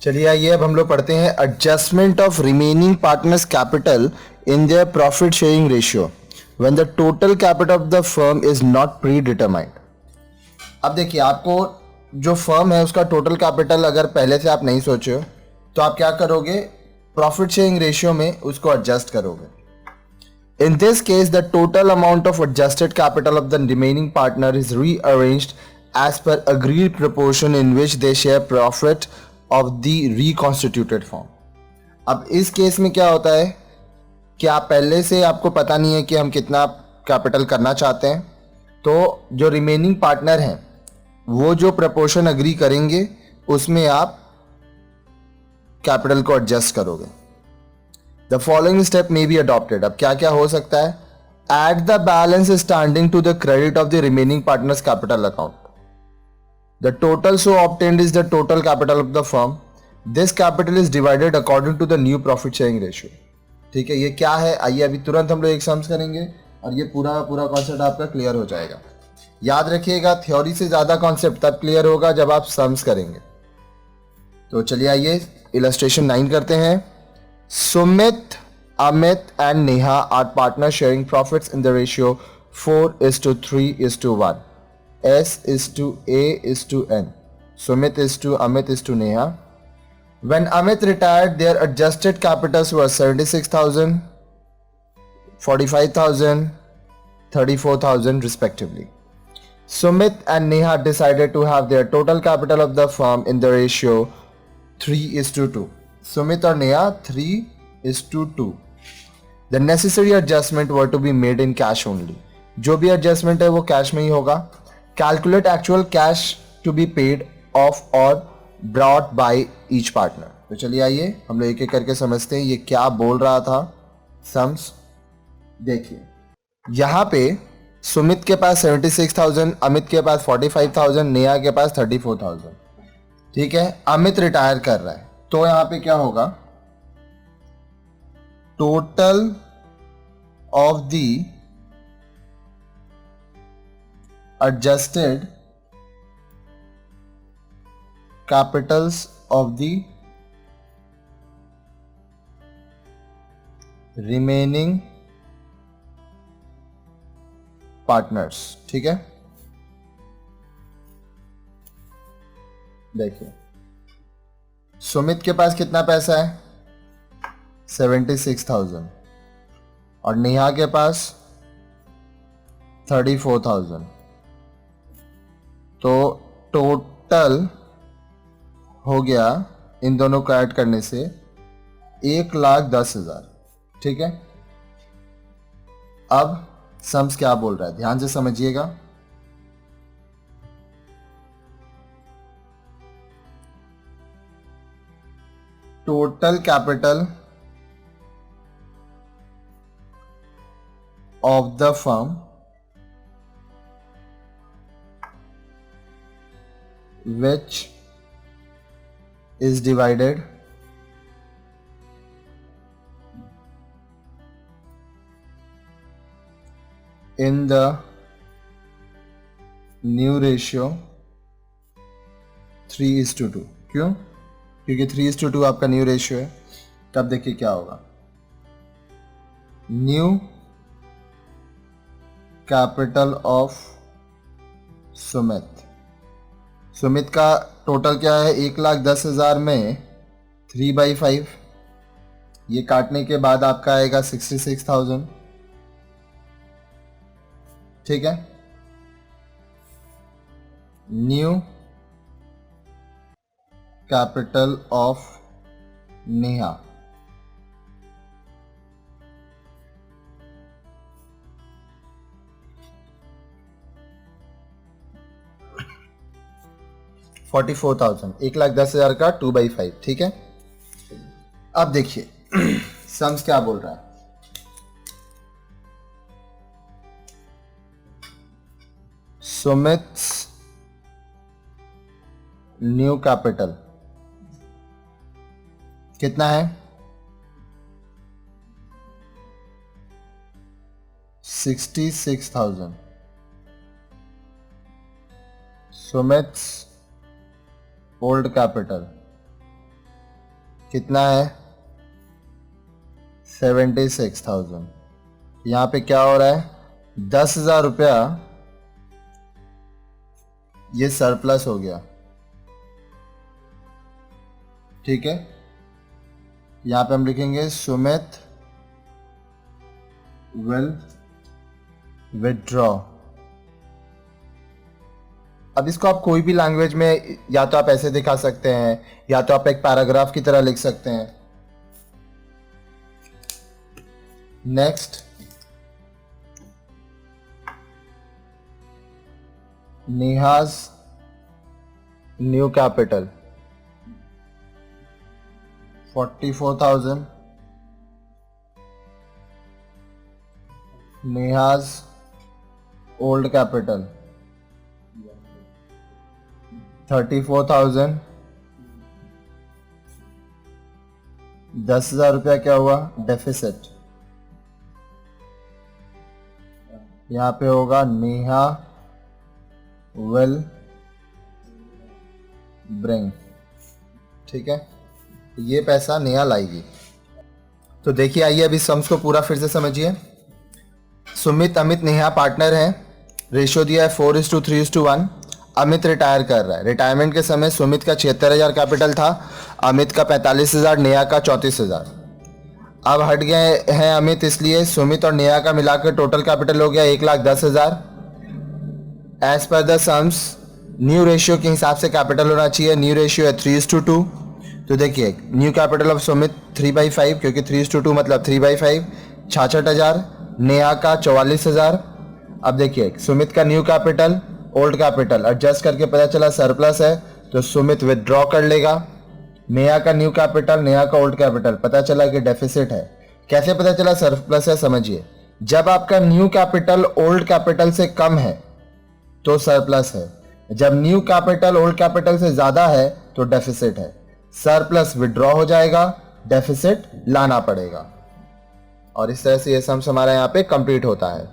चलिए आइए अब हम लोग पढ़ते हैं adjustment of remaining partners capital in their profit sharing ratio when the total capital of the firm is not pre determined. अब देखिए, आपको जो फर्म है उसका टोटल कैपिटल अगर पहले से आप नहीं सोचे हो तो आप क्या करोगे, प्रॉफिट शेयरिंग रेशियो में उसको एडजस्ट करोगे। In this case, the total amount of adjusted capital of the remaining partner is rearranged as per agreed proportion in which they share profit of the reconstituted firm. अब इस case में क्या होता है कि आप पहले से आपको पता नहीं है कि हम कितना कैपिटल करना चाहते हैं, तो जो रिमेनिंग पार्टनर हैं वो जो प्रपोर्शन अग्री करेंगे उसमें आप कैपिटल को एडजस्ट करोगे। The following step may be adopted. अब क्या क्या हो सकता है? Add the balance standing to the credit of the remaining partner's capital account. The total so obtained is the total capital of the firm. This capital is divided according to the new profit sharing ratio. ठीक है, ये क्या है? आइए अभी तुरंत हम लोग एक सम्स करेंगे और ये पूरा पूरा कॉन्सेप्ट आपका क्लियर हो जाएगा। याद रखिएगा, थ्योरी से ज्यादा कॉन्सेप्ट तब क्लियर होगा जब आप सम्स करेंगे। तो चलिए आइए इलस्ट्रेशन 9 करते हैं। Sumit, Amit and Neha are partners sharing profits in the ratio 4:3:1. S is to A is to N. Sumit is to Amit is to Neha. When Amit retired, their adjusted capitals were 76,000, 45,000, 34,000 respectively. Sumit and Neha decided to have their total capital of the firm in the ratio 3:2. Sumit और Neha 3:2. The necessary adjustment were to be made in cash only. जो भी adjustment है वो cash में ही होगा। Calculate actual cash to be paid off or brought by each partner. तो चलिए आइए हम लोग एक एक करके समझते हैं ये क्या बोल रहा था। सम्स देखिए, यहाँ पे सुमित के पास 76,000, अमित के पास 45,000, नेहा के पास 34,000। ठीक है, अमित रिटायर कर रहा है तो यहां पे क्या होगा, total of the adjusted Capitals of the remaining partners. ठीक है, देखिए सुमित के पास कितना पैसा है 76,000 और नेहा के पास 34,000। तो टोटल हो गया इन दोनों को ऐड करने से 1,10,000। ठीक है, अब सम्स क्या बोल रहा है ध्यान से समझिएगा। Total capital of the firm which is divided in the new ratio 3:2। क्यों? क्योंकि 3:2 आपका न्यू रेशियो है। तब देखिए क्या होगा, new capital of Sumit. Sumit का टोटल क्या है 1,10,000 में 3/5, ये काटने के बाद आपका आएगा 66,000। ठीक है, न्यू कैपिटल ऑफ नेहा 44,000, 1,10,000 का 2/5। ठीक है, अब देखिए सम्स क्या बोल रहा है। सुमित्स न्यू कैपिटल कितना है 66,000। सुमित्स ओल्ड कैपिटल कितना है 76,000। यहाँ पे क्या हो रहा है 10,000 रुपया ये सरप्लस हो गया, ठीक है। यहाँ पे हम लिखेंगे सुमित विल विथड्रॉ। अब इसको आप कोई भी लैंग्वेज में या तो आप ऐसे दिखा सकते हैं या तो आप एक पैराग्राफ की तरह लिख सकते हैं। Next, Neha's new capital 44,000, Neha's old capital 34,000। 10,000 रुपया क्या हुआ डेफिसिट। यहाँ पे होगा नेहा विल ब्रिंग, ठीक है। ये पैसा नेहा लाएगी। तो देखिए, आइए अभी सम्स को पूरा फिर से समझिए। सुमित अमित नेहा पार्टनर हैं, रेशियो दिया है 4:3:1। अमित रिटायर कर रहा है। रिटायरमेंट के समय सुमित का 76,000 कैपिटल था, अमित का 45,000, नेहा का 34,000। अब हट गए हैं अमित, इसलिए सुमित और नेहा का मिलाकर टोटल कैपिटल हो गया 1,10,000। As per the sums new ratio के हिसाब से कैपिटल होना चाहिए। न्यू रेशियो है 3:2। तो देखिए, न्यू कैपिटल ऑफ सुमित 3/5, क्योंकि 3:2 मतलब 3/5, 66,000। नेहा का 44,000। अब देखिए, सुमित का new capital old capital adjust करके पता चला सरप्लस है, तो सुमित विथड्रॉ कर लेगा। नेहा का न्यू कैपिटल, नेहा का ओल्ड कैपिटल, पता चला कि डेफिसिट है। कैसे पता चला सरप्लस है, समझिए। जब आपका न्यू कैपिटल ओल्ड कैपिटल से कम है तो सरप्लस है, जब न्यू कैपिटल ओल्ड कैपिटल से ज्यादा है तो डेफिसिट है। सरप्लस विथड्रॉ हो जाएगा, डेफिसिट लाना पड़ेगा। और इस तरह से ये सम्स हमारा यहाँ पे कंप्लीट होता है।